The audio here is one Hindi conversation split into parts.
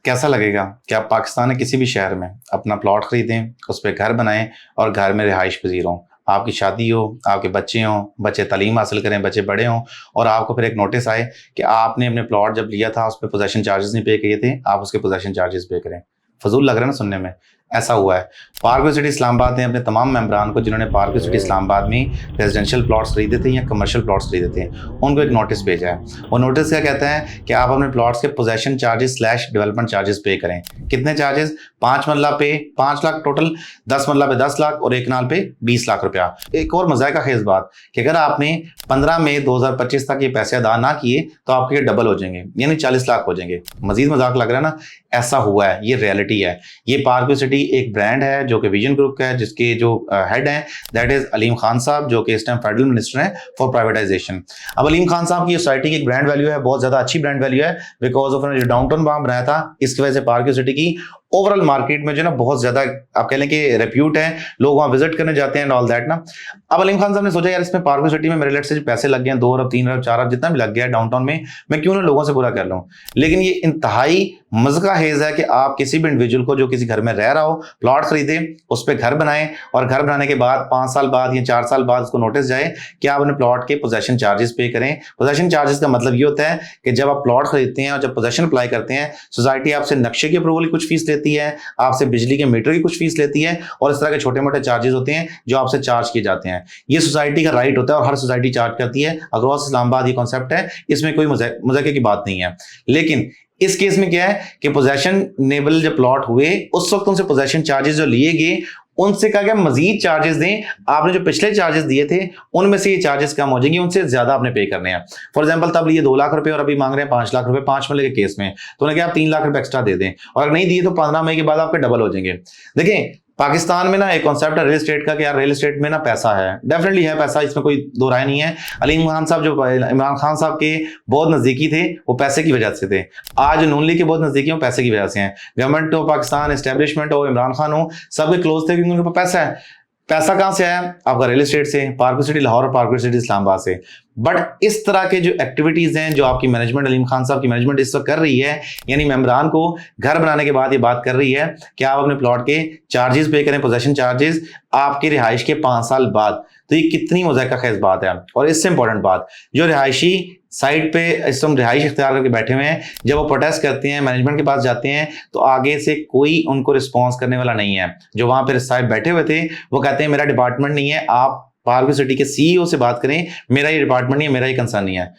कैसा लगेगा कि आप पाकिस्तान के किसी भी शहर में अपना प्लॉट खरीदें, उस पर घर बनाएं और घर में रिहाइश पजीर हों। आपकी शादी हो, आपके बच्चे हों, बच्चे तालीम हासिल करें, बच्चे बड़े हों और आपको फिर एक नोटिस आए कि आपने अपने प्लॉट जब लिया था उस पर पोजेसन चार्जेस नहीं पे किए थे, आप उसके पोजेसन चार्जेस पे करें। फजूल लग रहा है ना सुनने में? ऐसा हुआ है। पार्कवे सिटी इस्लामाबाद ने अपने तमाम मेंबरान को जिन्होंने पार्कवे सिटी इस्लामाबाद में रेजिडेंशियल प्लॉट्स खरीदे थे या कमर्शियल प्लॉट्स खरीदे थे, उनको एक नोटिस भेजा है। वो नोटिस क्या कहता है कि आप अपने प्लॉट्स के पोजेसन चार्जेस / डेवलपमेंट चार्जेस पे करें। कितने चार्जेस? 5 मरला पे 5 लाख टोटल, 10 मरला पे 10 लाख और एक नाल पे 20 लाख रुपया। एक और मजाक खेज बात कि अगर आपने 15 मई 2025 तक ये पैसे अदा ना किए तो आपके डबल हो जाएंगे, यानी 40 लाख हो जाएंगे। मजीद मजाक लग रहा है ना? ऐसा हुआ है, ये रियलिटी है। ये पार्कवे सिटी एक ब्रांड है जो कि विजन ग्रुप का है, जिसके जो हेड हैं दैट इज अलीम खान साहब, जो कि इस टाइम फेडरल मिनिस्टर हैं फॉर प्राइवेटाइजेशन। अब अलीम खान साहब की सोसाइटी की एक ब्रांड वैल्यू है, बहुत ज्यादा अच्छी ब्रांड वैल्यू है, बिकॉज ऑफ जो डाउनटाउन वहां बनाया था, इसकी वजह से पार्कवे सिटी की ओवरऑल मार्केट में जो ना बहुत ज्यादा आप कह लें कि रेप्यूट है, लोग वहां विजिट करने जाते हैं एंड ऑल दैट ना। अब अलीम खान साहब ने सोचा यार इसमें पार्कवे सिटी में मेरे लेट से पैसे लग गए हैं, 2 अरब 3 अरब 4 अरब जितना भी लग गया है डाउनटाउन में, मैं क्यों ना लोगों से पूरा कर लूं। लेकिन ये इंतहाई मज़ा हेज है कि आप किसी भी इंडिविजुअल को जो किसी घर में रह रहा हो प्लॉट खरीदे, उस पर घर बनाएं और घर बनाने के बाद 5 साल बाद या 4 साल बाद उसको नोटिस जाए कि आप अपने प्लॉट के पोजेसन चार्जेस पे करें। पोजेसन चार्जेस का मतलब ये होता है कि जब आप प्लॉट खरीदते हैं और जब पोजेसन अप्लाई करते हैं, सोसाइटी आपसे नक्शे की अप्रूवल की कुछ फीस लेती है, आपसे बिजली के मीटर की कुछ फीस लेती है और इस तरह के छोटे मोटे चार्जेस होते हैं जो आपसे चार्ज किए जाते हैं। ये सोसाइटी का राइट होता है और हर सोसाइटी चार्ज करती है। अक्रॉस इस्लामाबाद ये कॉन्सेप्ट है, इसमें कोई मजाके की बात नहीं है। लेकिन इस केस में क्या है कि पोजेशन नेबल जब प्लॉट हुए उस वक्त उनसे पोजेशन चार्जेस जो लिए गए उनसे कहा गया मजीद चार्जेस दें, आपने जो पिछले चार्जेस दिए थे उनमें से ये चार्जेस कम हो जाएंगे, उनसे ज्यादा आपने पे करने हैं। फॉर एग्जांपल तब लिए 2 लाख रुपए और अभी मांग रहे हैं 5 लाख रुपए 5 मरले के केस में, तो उन्हें क्या आप 3 लाख रुपए एक्स्ट्रा दे दें और अगर नहीं दिए तो 15 मई के बाद आपके डबल हो जाएंगे। देखें पाकिस्तान में ना एक कॉन्सेप्ट है रियल एस्टेट का कि यार रियल एस्टेट में ना पैसा है, डेफिनेटली है पैसा, इसमें कोई दो राय नहीं है। अलीम खान साहब जो इमरान खान साहब के बहुत नजदीकी थे वो पैसे की वजह से थे, आज नून लीग के बहुत नजदीकी हो पैसे की वजह से हैं। गवर्नमेंट हो पाकिस्तान, एस्टेब्लिशमेंट हो, इमरान खान हो, सबके क्लोज थे क्योंकि उनके पास पैसा है। पैसा कहां से आया? आपका रियल एस्टेट से, पार्कवे सिटी लाहौर और पार्कवे सिटी इस्लामाबाद से। बट इस तरह के जो एक्टिविटीज हैं जो आपकी मैनेजमेंट, अलीम खान साहब की मैनेजमेंट इस वक्त कर रही है, यानी मेंबरान को घर बनाने के बाद ये बात कर रही है कि आप अपने प्लॉट के चार्जेस पे करें, पोजेसन चार्जेस आपकी रिहाइश के 5 साल बाद। तो ये कितनी मज़ाक़ खेज़ बात है। और इससे इंपॉर्टेंट बात, जो रिहायशी साइड पे इस समय रिहाइश इख्तियार करके बैठे हुए हैं, जब वो प्रोटेस्ट करते हैं मैनेजमेंट के पास जाते हैं तो आगे से कोई उनको रिस्पॉन्स करने वाला नहीं है। जो वहां पर साहब बैठे हुए थे वो कहते हैं मेरा डिपार्टमेंट नहीं है, आप पार्कवे सिटी के सीईओ से बात करें, मेरा ये डिपार्टमेंट नहीं है, मेरा ये कंसर्न नहीं है।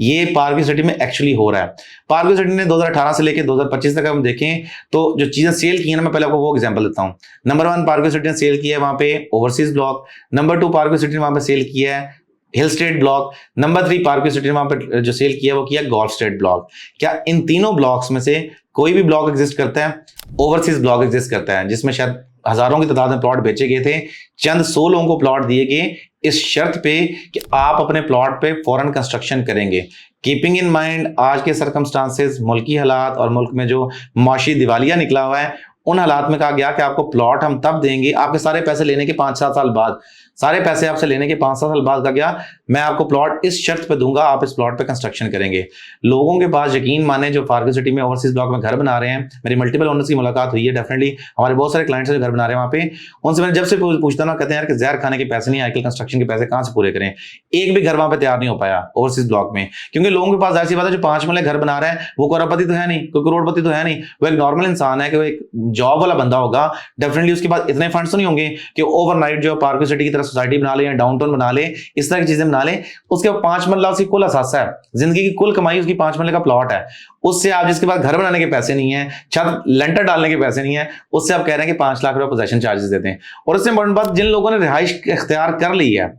ये पार्कवे सिटी में एक्चुअली हो रहा है। पार्कवे सिटी ने 2018 से लेकर 2025 तक हम देखें तो जो चीजें सेल की हैं ना, मैं पहले आपको वो एग्जांपल देता हूं। नंबर 1 पार्कवे सिटी ने सेल किया है वहां पे overseas block. Number 2 Parkway city ने वहां पे सेल किया है hill state block. Number 3 Parkway city ने वहां पे जो सेल किया वो किया गोल्फ स्टेट ब्लॉक। क्या इन तीनों ब्लॉक्स में से कोई भी ब्लॉक एग्जिस्ट करता है? ओवरसीज ब्लॉक एग्जिस्ट करता है, जिसमें शायद हजारों की तादाद में प्लॉट बेचे गए थे, चंद 100 लोगों को प्लॉट दिए गए इस शर्त पे कि आप अपने प्लॉट पे फौरन कंस्ट्रक्शन करेंगे। कीपिंग इन माइंड आज के सर्कमस्टांसेस, मुल्की हालात और मुल्क में जो माशी दिवालिया निकला हुआ है, उन हालात में कहा गया कि आपको प्लॉट हम तब देंगे, आपके सारे पैसे लेने के 5-7 साल बाद, सारे पैसे आपसे लेने के 5-7 साल बाद का गया मैं आपको प्लॉट इस शर्त पे दूंगा, आप इस प्लॉट पे कंस्ट्रक्शन करेंगे। लोगों के पास यकीन माने जो पार्कवे सिटी में ओवरसीज ब्लॉक में घर बना रहे हैं, मेरी मल्टीपल ओनर्स की मुलाकात हुई है, डेफिनेटली हमारे बहुत सारे क्लाइंट्स जो घर बना रहे हैं वहाँ पे, उनसे मैंने जब से पूछता ना, कहते हैं यार कि जहर खाने के पैसे नहीं, आजकल कंस्ट्रक्शन के पैसे कहाँ से पूरे करें। एक भी घर वहाँ पे तैयार नहीं हो पाया ओवरसीज ब्लॉक में, क्योंकि लोगों के पास ऐसी बात है जो 5 मरले घर बना रहा है वो करोड़पति तो है नहीं, कोई करोड़पति तो है नहीं, वो एक नॉर्मल इंसान है कि वो एक जॉब वाला बंदा होगा। डेफिनेटली उसके पास इतने फंड्स तो नहीं होंगे कि ओवरनाइट जो पार्कवे सिटी की तरह सोसाइटी बना ले, डाउनटाउन बना ले, इस तरह की चीजें बना ले। उसके 5 मरला उसकी कुल असासा है, जिंदगी की कुल कमाई उसकी 5 मरले का प्लॉट है। उससे आप जिसके पास घर बनाने के पैसे नहीं है, छत लेंटर डालने के पैसे नहीं है, उससे आप कह रहे हैं कि 5 लाख रुपए पोजेसन चार्जेस देते हैं। और इससे इंपॉर्टेंट बात, जिन लोगों ने रिहाइश इख्तियार कर ली है,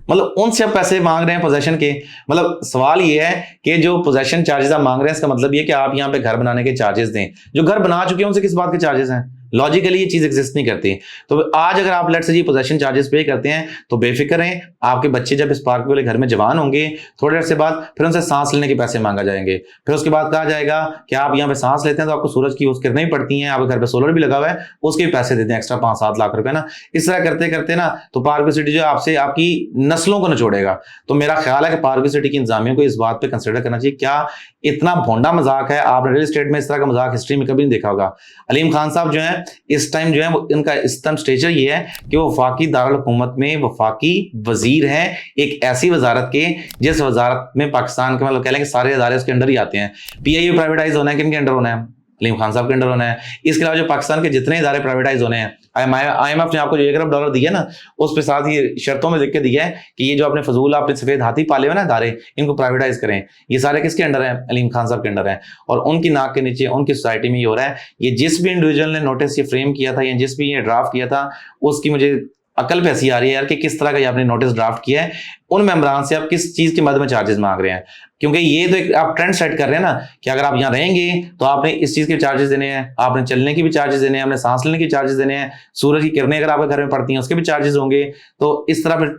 मतलब उनसे आप पैसे मांग रहे हैं पोजेसन के। मतलब सवाल ये है कि जो पोजेसन चार्जेस आप मांग रहे हैं, इसका मतलब ये कि आप यहाँ पे घर बनाने के चार्जेस दें। जो घर बना चुके हैं उनसे किस बात के चार्जेस हैं? लॉजिकली ये चीज एग्जिस्ट नहीं करती। तो आज अगर आप लेट से जी पोजेसन चार्जेस पे करते हैं तो बेफिक्र रहें, आपके बच्चे जब इस पार्क वाले घर में जवान होंगे, थोड़े देर से बाद फिर उनसे सांस लेने के पैसे मांगा जाएंगे। फिर उसके बाद कहा जाएगा कि आप यहाँ पे सांस लेते हैं तो आपको सूरज की उसकी किरणें पड़ती हैं, आपके घर पे सोलर भी लगा हुआ है, उसके भी पैसे देते हैं एक्स्ट्रा 5-7 लाख रुपए ना। इस तरह करते करते ना तो पार्कवे सिटी जो आपसे आपकी नस्लों को निचोड़ेगा। तो मेरा ख्याल है कि पार्कवे सिटी की इंतजामिया को इस बात पे कंसिडर करना चाहिए, क्या इतना भोंडा मजाक है, आपने रियल एस्टेट में इस तरह का मजाक हिस्ट्री में कभी नहीं देखा होगा। अलीम खान साहब जो है इस टाइम जो है इनका इस टाइम स्टेचर ये है कि वो वफाकी दारुल हुकूमत में वफाकी वजीर हैं, एक ऐसी वजारत के जिस वजारत में पाकिस्तान के मतलब कह लें कि सारे इदारे उसके अंडर ही आते हैं। पीआईबी प्राइवेटाइज होना है, किन के अंडर होना है? अलीम खान साहब के अंडर होना है। इसके अलावा जो पाकिस्तान के जितने इदारे प्राइवेटाइज होने हैं, IMF ने आपको जो $1 अरब दिया ना, उस पे साथ ही शर्तों में लिख के दिया है कि ये जो आपने फजूल आपने सफेद हाथी पाले हुए ना इदारे, इनको प्राइवेटाइज करें। ये सारे किसके अंडर है? अलीम खान साहब के अंडर है। और उनकी नाक के नीचे उनकी सोसाइटी में ये हो रहा है। ये जिस भी इंडिविजुअल ने नोटिस ये फ्रेम किया था या जिस भी ये ड्राफ्ट किया था, उसकी मुझे अकल पे हंसी आ रही है यार कि किस तरह का ये आपने नोटिस ड्राफ्ट किया है। उन मेंबरान से आप किस चीज के मद में चार्जेस मांग रहे हैं? क्योंकि ये तो एक आप ट्रेंड सेट कर रहे हैं ना कि अगर आप यहाँ रहेंगे तो आपने इस चीज के चार्जेस देने हैं, आपने चलने की भी चार्जेस देने हैं, आपने सांस लेने की चार्जेस देने हैं, सूरज की किरणें अगर आपके घर में पड़ती हैं उसके भी चार्जेस होंगे। तो इस तरह फिर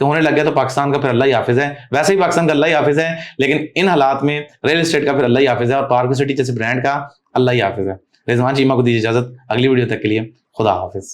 होने लग गया तो पाकिस्तान का फिर अल्लाह ही हाफिज है। वैसे ही पाकिस्तान का अल्लाह ही हाफिज है, लेकिन इन हालात में रियल एस्टेट का फिर अल्लाह ही हाफिज है और पार्को सिटी जैसे ब्रांड का अल्लाह ही हाफिज है। रिजवान चीमा को दीजिए इजाजत, अगली वीडियो तक के लिए खुदा हाफिज।